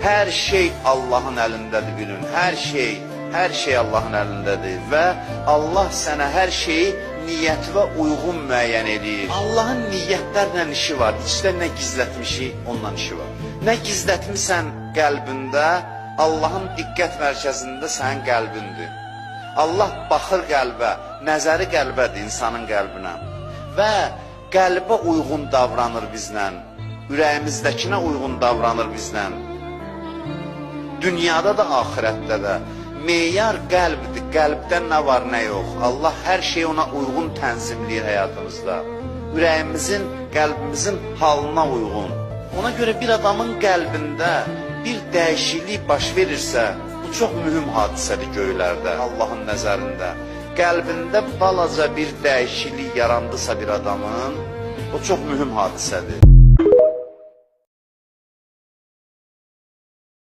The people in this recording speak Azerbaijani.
Hər şey Allahın əlindədir bilin. Hər şey Allahın əlindədir və Allah sənə hər şeyi niyyətinə uyğun müəyyən edir. Allahın niyyətlərlə işi var. İçdə nə gizlətmişik, ondan işi var. Nə gizlətmisən qəlbində, Allahın diqqət mərkəzində sənin qəlbindir. Allah baxır qəlbə, nəzəri qəlbədir insanın qəlbinə və qəlbə uyğun davranır bizlə, ürəyimizdəkinə uyğun davranır bizlə. Dünyada da, axirətdə də. Meyar qəlbdir, qəlbdə nə var, nə yox. Allah hər şeyi ona uyğun tənzimləyir həyatımızda. Ürəyimizin, qəlbimizin halına uyğun. Ona görə bir adamın qəlbində bir dəyişiklik baş verirsə, bu çox mühüm hadisədir göylərdə, Allahın nəzərində. Qəlbində balaca bir dəyişiklik yarandısa bir adamın, o çox mühüm hadisədir.